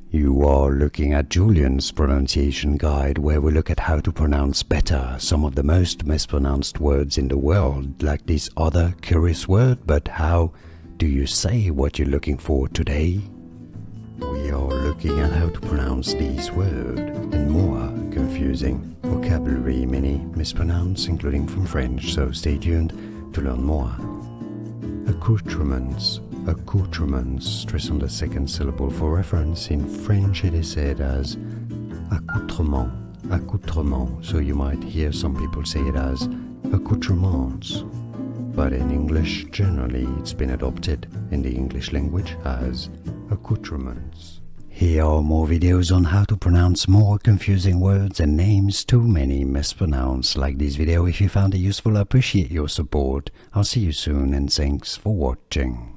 You are looking at Julian's pronunciation guide, where we look at how to pronounce better some of the most mispronounced words in the world, like this other curious word. But how do you say what you're looking for today? We are looking at how to pronounce these words and more confusing vocabulary, many mispronounced, including from French, so stay tuned to learn more. Accoutrements. Accoutrements, stress on the second syllable for reference. In French it is said as accoutrement, accoutrement, so you might hear some people say it as accoutrements. But in English, generally, it's been adopted in the English language as accoutrements. Here are more videos on how to pronounce more confusing words and names too many mispronounced. Like this video if you found it useful. I appreciate your support. I'll see you soon and thanks for watching.